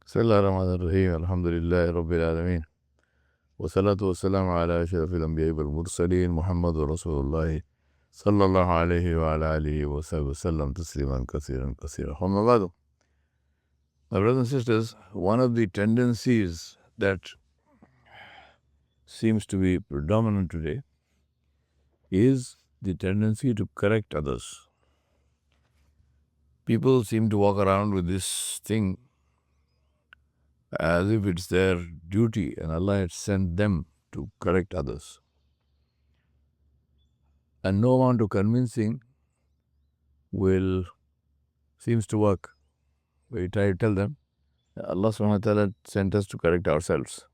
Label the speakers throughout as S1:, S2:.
S1: بسم الله الرحمن الرحيم الحمد لله رب العالمين والصلاة والسلام على أشرف الأنبياء والمرسلين محمد رسول الله صلى الله عليه وعلى آله وصحبه وسلم تسليما كثيرا كثيرا. أما بعد, my brothers and sisters, one of the tendencies that seems to be predominant today is the tendency to correct others. People seem to walk around with this thing as if it's their duty and Allah had sent them to correct others. And no amount of convincing seems to work. We try to tell them Allah subhanahu wa ta'ala sent us to correct ourselves,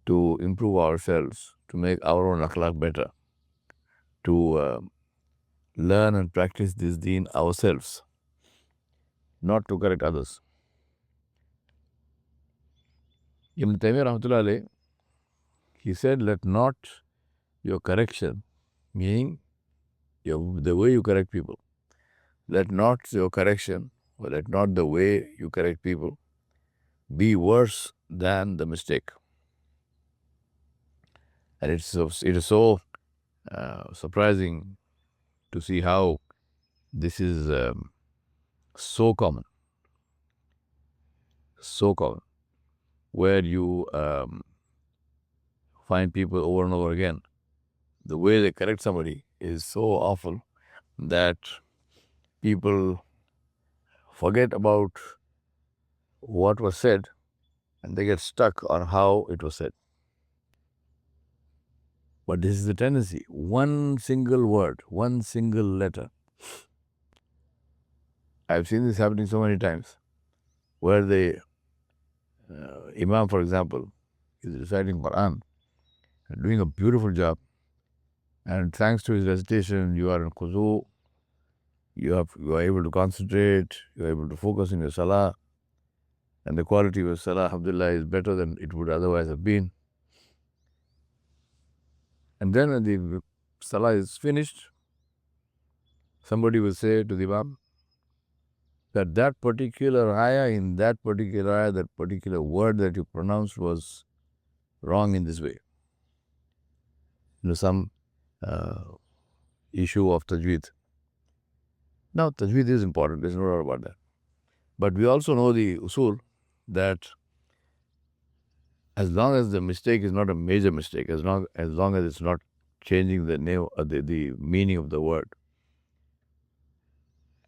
S1: to improve ourselves, to make our own akhlaq better, to learn and practice this deen ourselves, not to correct others. Ibn Taymiyyah rahmatullah alayh, he said, let not your correction, meaning the way you correct people, let not your correction, or let not the way you correct people be worse than the mistake. And it is so surprising to see how this is so common, where you find people over and over again, the way they correct somebody is so awful that people forget about what was said and they get stuck on how it was said. But this is the tendency. One single word, one single letter. I've seen this happening so many times, where the Imam, for example, is reciting Quran, doing a beautiful job, and thanks to his recitation, you are in khuzu, you are able to concentrate, you are able to focus in your salah, and the quality of your salah, alhamdulillah, is better than it would otherwise have been. And then when the salah is finished, somebody will say to the Imam that particular ayah, in that particular ayah, that particular word that you pronounced was wrong in this way. Some issue of tajweed. Now, tajweed is important, there's no doubt about that. But we also know the usul that as long as the mistake is not a major mistake, as long as it's not changing the name or the meaning of the word,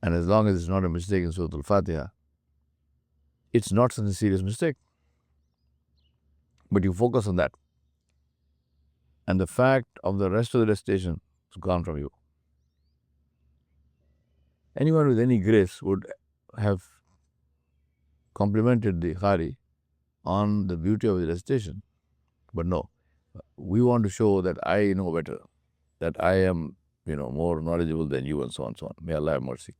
S1: and as long as it's not a mistake in Surah Al-Fatiha, it's not such a serious mistake. But you focus on that, and the fact of the rest of the recitation is gone from you. Anyone with any grace would have complimented the Qari on the beauty of the recitation. But no, we want to show that I know better, that I am, more knowledgeable than you, and so on and so on. May Allah have mercy.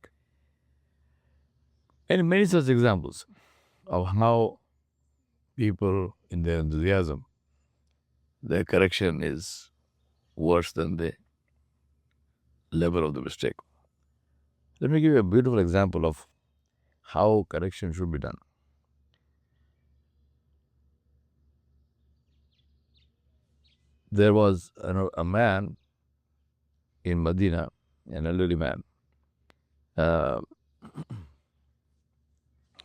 S1: And many such examples of how people, in their enthusiasm, their correction is worse than the level of the mistake. Let me give you a beautiful example of how correction should be done. There was a man in Medina, an elderly man,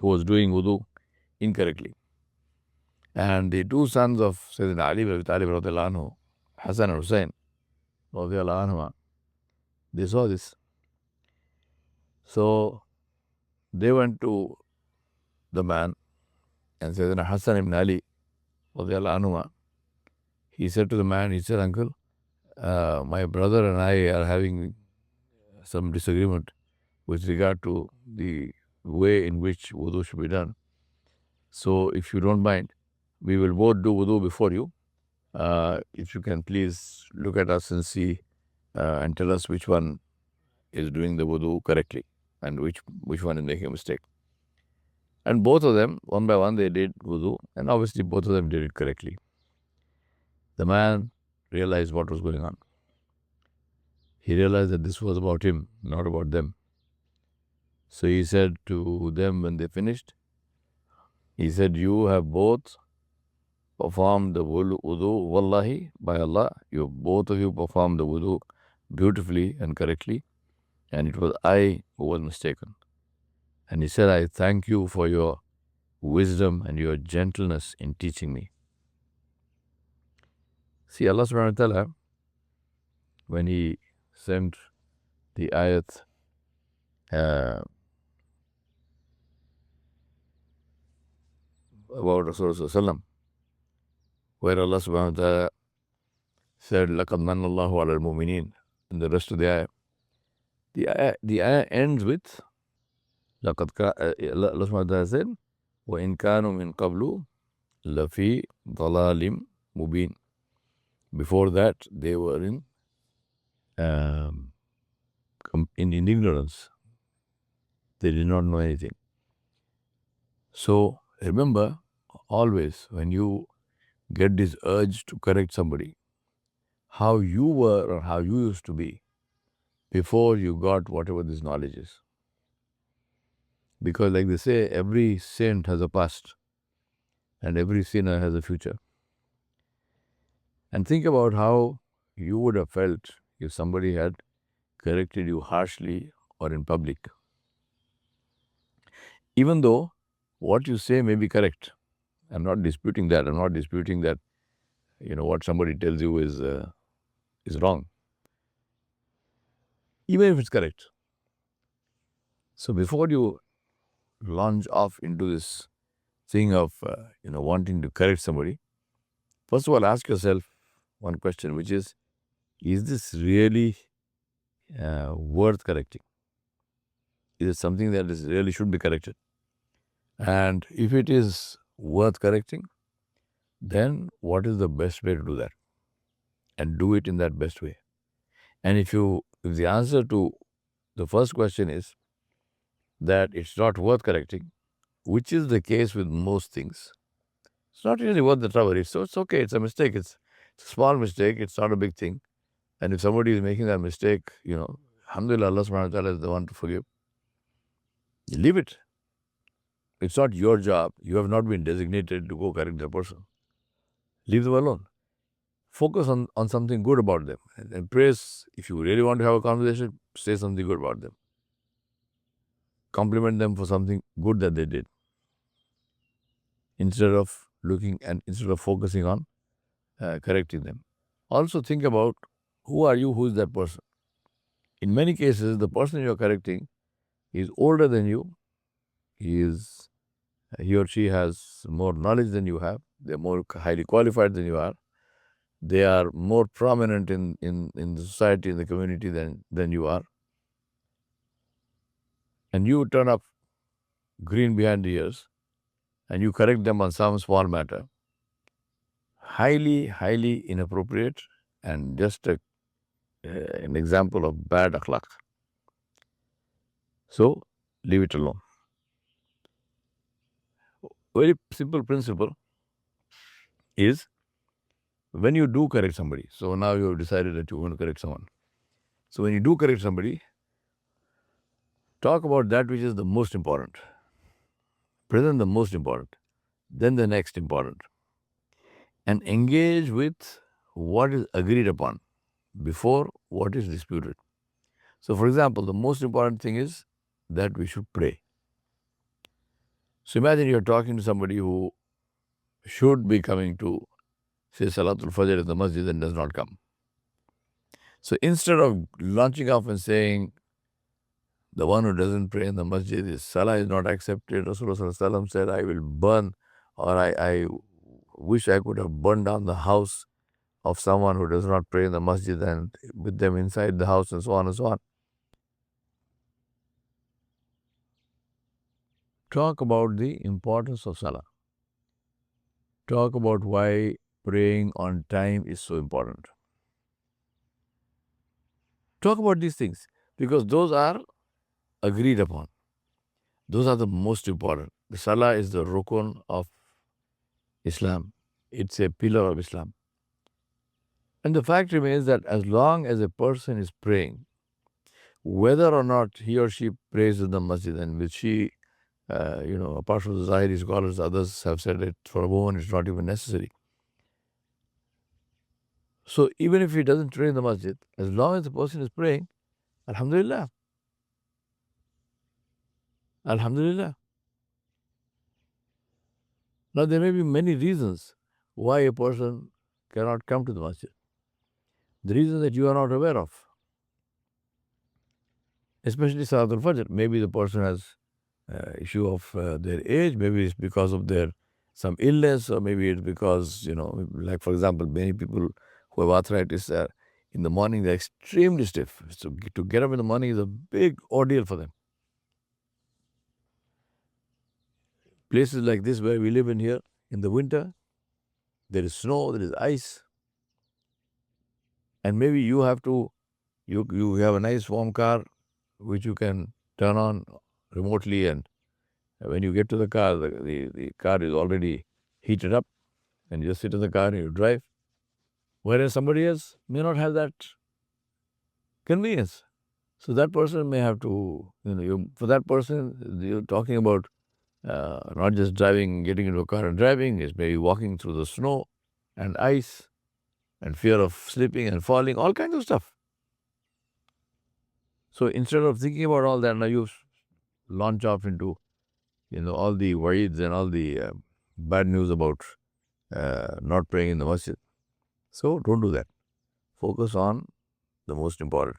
S1: who was doing wudu incorrectly. And the two sons of Sayyidina Ali ibn Abi Talib radiallahu anhu, Hassan and Hussein radiallahu anhu, they saw this. So they went to the man, and Sayyidina Hassan ibn Ali radiallahu anhu, he said to the man, he said, uncle, my brother and I are having some disagreement with regard to the way in which wudu should be done. So if you don't mind, we will both do wudu before you. If you can please look at us and see and tell us which one is doing the wudu correctly and which one is making a mistake. And both of them, one by one, they did wudu, and obviously both of them did it correctly. The man realized what was going on. He realized that this was about him, not about them. So he said to them when they finished, He said, you have both performed the wudu, wallahi, by Allah, both of you performed the wudu beautifully and correctly, and it was I who was mistaken. And he said, I thank you for your wisdom and your gentleness in teaching me. See, Allah subhanahu wa ta'ala, when He sent the ayat about Rasulullah, where Allah subhanahu wa ta'ala said, لَقَدْ مَنَّ اللَّهُ عَلَى الْمُؤْمِنِينَ, and the rest of the ayah, the ayah ends with, Allah subhanahu wa ta'ala said, وَإِن كَانُوا مِن قَبْلُ لَفِي ضَلَالٍ مُبِينٍ. Before that, they were in ignorance. They did not know anything. So remember, always when you get this urge to correct somebody, how you were or how you used to be before you got whatever this knowledge is. Because like they say, every saint has a past and every sinner has a future. And think about how you would have felt if somebody had corrected you harshly or in public. Even though what you say may be correct. I'm not disputing that. I'm not disputing that, what somebody tells you is wrong. Even if it's correct. So before you launch off into this thing of, wanting to correct somebody, first of all, ask yourself one question, which is this really worth correcting? Is it something that really should be corrected? And if it is worth correcting, then what is the best way to do that? And do it in that best way. And if the answer to the first question is that it's not worth correcting, which is the case with most things, it's not really worth the trouble. It's okay. It's a mistake. It's a small mistake. It's not a big thing. And if somebody is making that mistake, alhamdulillah, Allah subhanahu wa ta'ala is the one to forgive. Leave it. It's not your job. You have not been designated to go correct the person. Leave them alone. Focus on something good about them. And praise, if you really want to have a conversation, say something good about them. Compliment them for something good that they did. Instead of focusing on correcting them. Also think about, who are you, who is that person? In many cases, the person you are correcting is older than you. He or she has more knowledge than you have. They are more highly qualified than you are. They are more prominent in the society, in the community than you are. And you turn up green behind the ears and you correct them on some small matter. Highly, highly inappropriate and just an example of bad akhlaq. So, leave it alone. Very simple principle is, when you do correct somebody, so now you have decided that you want to correct someone. So when you do correct somebody, talk about that which is the most important. Present the most important, then the next important. And engage with what is agreed upon before what is disputed. So for example, the most important thing is that we should pray. So imagine you're talking to somebody who should be coming to, say, Salatul Fajr in the masjid and does not come. So instead of launching off and saying, the one who doesn't pray in the masjid, his salah is not accepted, Rasulullah said, I will burn, or I wish I could have burned down the house of someone who does not pray in the masjid and with them inside the house, and so on and so on. Talk about the importance of salah. Talk about why praying on time is so important. Talk about these things, because those are agreed upon. Those are the most important. The salah is the rukun of Islam. It's a pillar of Islam. And the fact remains that as long as a person is praying, whether or not he or she prays in the masjid, and which she Apart from the Zahiri scholars, others have said it for a woman it's not even necessary. So even if he doesn't pray in the masjid, as long as the person is praying, Alhamdulillah. Alhamdulillah. Now there may be many reasons why a person cannot come to the masjid. The reason that you are not aware of. Especially Salatul Fajr. Maybe the person has issue of their age, maybe it's because of their some illness, or maybe it's because, like for example, many people who have arthritis, in the morning they're extremely stiff. So to get up in the morning is a big ordeal for them. Places like this where we live in here, in the winter, there is snow, there is ice, and maybe you have a nice warm car which you can turn on remotely, and when you get to the car, the car is already heated up, and you just sit in the car and you drive. Whereas somebody else may not have that convenience. So that person may have to, for that person, you're talking about not just driving, getting into a car and driving, is maybe walking through the snow and ice and fear of slipping and falling, all kinds of stuff. So instead of thinking about all that, now you launch off into, all the worries and all the bad news about not praying in the masjid. So don't do that. Focus on the most important.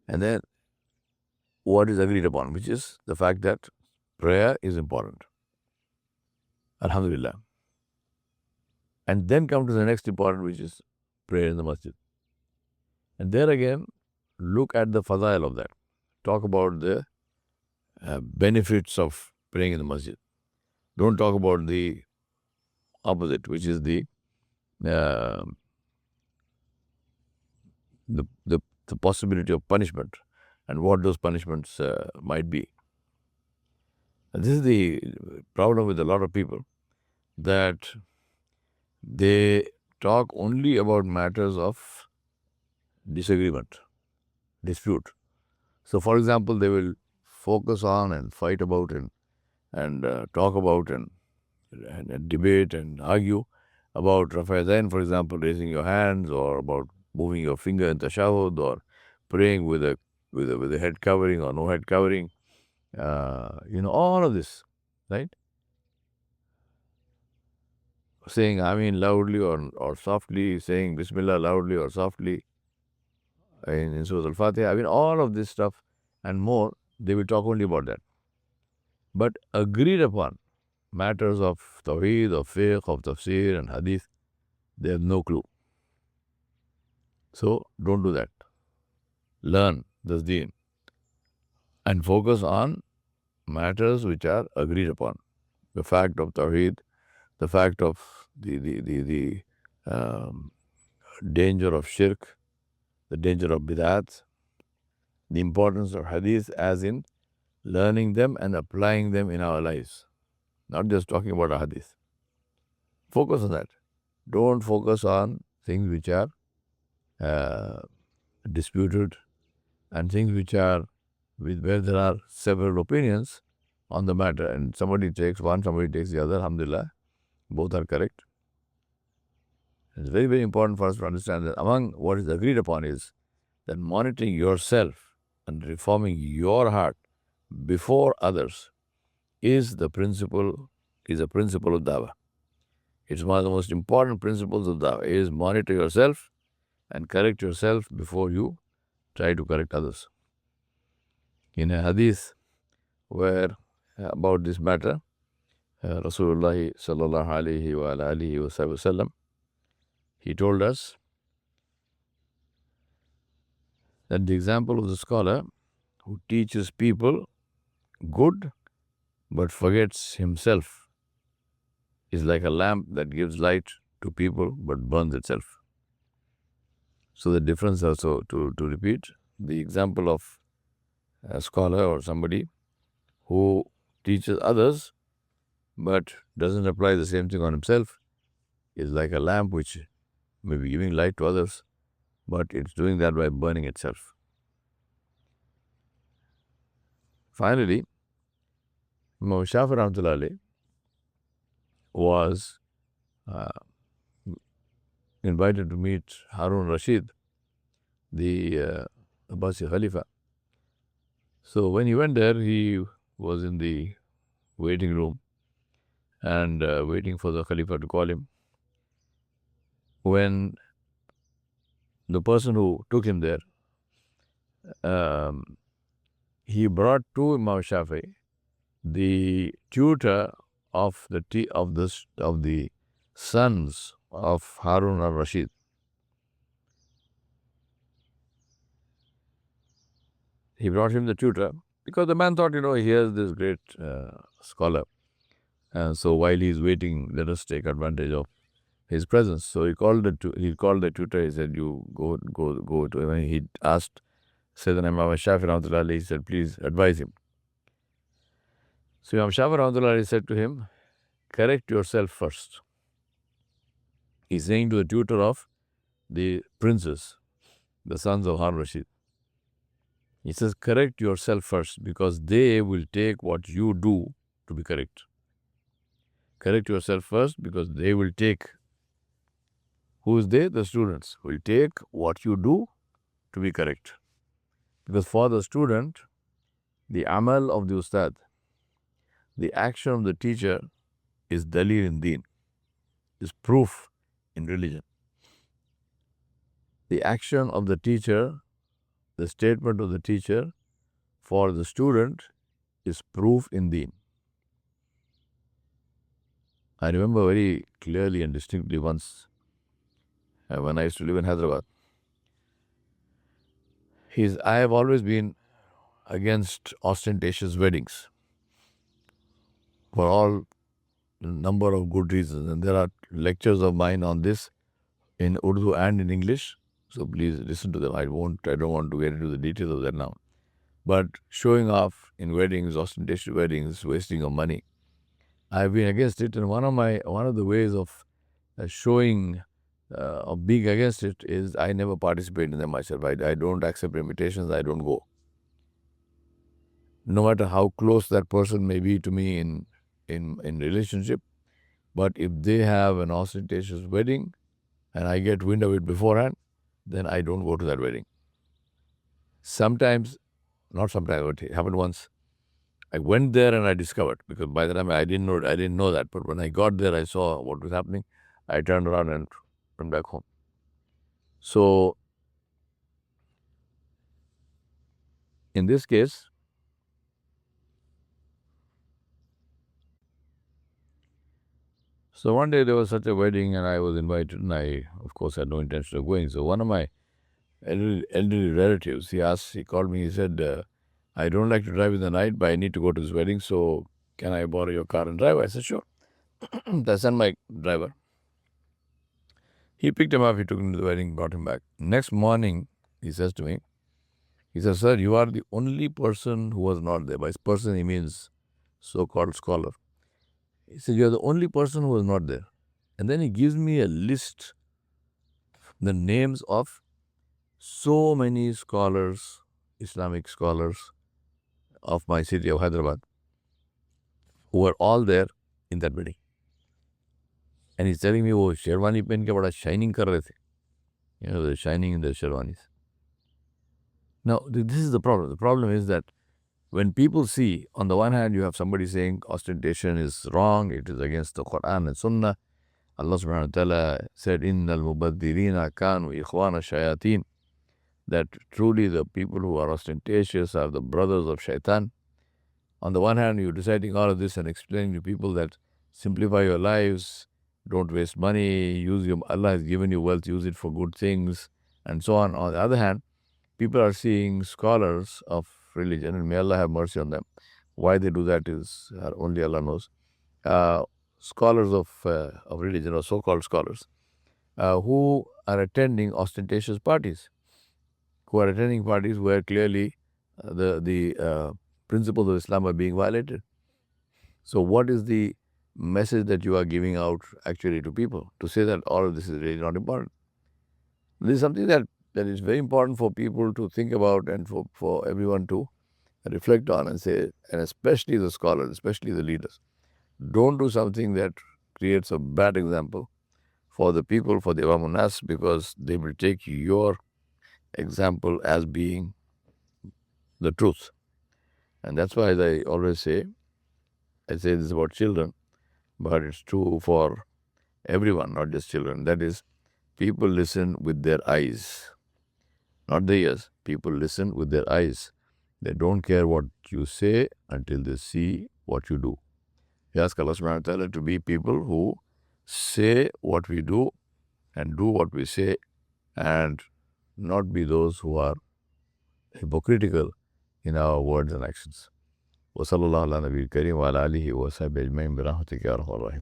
S1: And then what is agreed upon, which is the fact that prayer is important. Alhamdulillah. And then come to the next important, which is prayer in the masjid. And there again, look at the fadail of that. Talk about the benefits of praying in the masjid. Don't talk about the opposite, which is the possibility of punishment and what those punishments might be. And this is the problem with a lot of people, that they talk only about matters of disagreement, dispute. So, for example, they will focus on and fight about and talk about and debate and argue about Rafa Zain, for example, raising your hands, or about moving your finger in tashahhud, or praying with a head covering or no head covering. All of this, right? Saying Ameen loudly or softly, saying Bismillah loudly or softly in Surah Al-Fatiha. All of this stuff and more, they will talk only about that. But agreed upon matters of Tawheed, of Fiqh, of Tafsir and Hadith, they have no clue. So don't do that. Learn the deen and focus on matters which are agreed upon. The fact of Tawheed, the fact of the danger of shirk, the danger of bid'at, the importance of hadith, as in learning them and applying them in our lives, not just talking about a hadith. Focus on that. Don't focus on things which are disputed and things which are where there are several opinions on the matter, and somebody takes one, somebody takes the other. Alhamdulillah, both are correct. It's very, very important for us to understand that among what is agreed upon is that monitoring yourself and reforming your heart before others is a principle of dawah. It's one of the most important principles of dawah, is monitor yourself and correct yourself before you try to correct others. In a hadith where about this matter, Rasulullah sallallahu alayhi wa alihi wa sallam, he told us that the example of the scholar who teaches people good but forgets himself is like a lamp that gives light to people but burns itself. So the difference also, to repeat, the example of a scholar or somebody who teaches others but doesn't apply the same thing on himself is like a lamp which may be giving light to others, but it's doing that by burning itself. Finally, Imam Shafi Rahmatullahi alayhi was invited to meet Harun Rashid, the Abbasi Khalifa. So when he went there, he was in the waiting room and waiting for the Khalifa to call him. When the person who took him there, he brought to Imam Shafi the tutor of the sons of Harun al-Rashid. He brought him the tutor because the man thought, here's this great scholar. And so while he's waiting, let us take advantage of his presence. So he called the tutor. He said, "You go to him." He asked Sayyidina Imam Shafi Rahmatullahi alayhi, he said, "Please advise him." So Imam Shafi Rahmatullahi alayhi said to him, "Correct yourself first." He's saying to the tutor of the princes, the sons of Harun Rashid. He says, "Correct yourself first, because they will take what you do to be correct." Correct yourself first, because they will take. Who is they? The students will take what you do to be correct. Because for the student, the amal of the ustad, the action of the teacher is dalil in deen, is proof in religion. The action of the teacher, the statement of the teacher for the student is proof in deen. I remember very clearly and distinctly once when I used to live in Hyderabad. I have always been against ostentatious weddings for all number of good reasons, and there are lectures of mine on this in Urdu and in English, so please listen to them. I don't want to get into the details of that now. But showing off in weddings, ostentatious weddings, wasting of money, I've been against it, and one of the ways of showing of being against it is I never participate in them myself. I don't accept invitations. I don't go. No matter how close that person may be to me in relationship, but if they have an ostentatious wedding and I get wind of it beforehand, then I don't go to that wedding. Not sometimes, it happened once. I went there and I discovered, because by the time I didn't know that, but when I got there, I saw what was happening. I turned around and went back home. So, in this case, so one day there was such a wedding and I was invited, and I, of course, had no intention of going. So one of my elderly relatives, he called me, he said, "I don't like to drive in the night, but I need to go to this wedding, so can I borrow your car and drive?" I said, "Sure." I sent my driver. He picked him up, he took him to the wedding, brought him back. Next morning, he says to me, he says, "Sir, you are the only person who was not there." By person, he means so-called scholar. He said, "You are the only person who was not there." And then he gives me a list, the names of so many scholars, Islamic scholars of my city of Hyderabad, who were all there in that wedding. And he's telling me, "Oh, sherwani pen ke bada shining kar rahe the." They're shining in their sherwanis. Now, this is the problem. The problem is that when people see, on the one hand, you have somebody saying ostentation is wrong, it is against the Quran and Sunnah. Allah subhanahu wa ta'ala said, "Innal mubaddirina kanu ikhwana shayateen," that truly the people who are ostentatious are the brothers of shaitan. On the one hand, you're reciting all of this and explaining to people that simplify your lives, don't waste money, Allah has given you wealth, use it for good things, and so on. On the other hand, people are seeing scholars of religion, and may Allah have mercy on them. Why they do that is only Allah knows. Scholars of religion, or so-called scholars, who are attending ostentatious parties, where clearly the principles of Islam are being violated. So what is the message that you are giving out actually to people, to say that all of this is really not important? This is something that is very important for people to think about, and for everyone to reflect on and say, and especially the scholars, especially the leaders, don't do something that creates a bad example for the people, for the Awam Nas, because they will take your example as being the truth. And that's why I always say, I say this about children, but it's true for everyone, not just children. That is, people listen with their eyes, not their ears. People listen with their eyes. They don't care what you say until they see what you do. We ask Allah subhanahu wa ta'ala to be people who say what we do and do what we say, and not be those who are hypocritical in our words and actions. وصلى الله على نبي الكريم وعلى آله وصحبه أجمعين برحمتك يا أرحم الراحمين.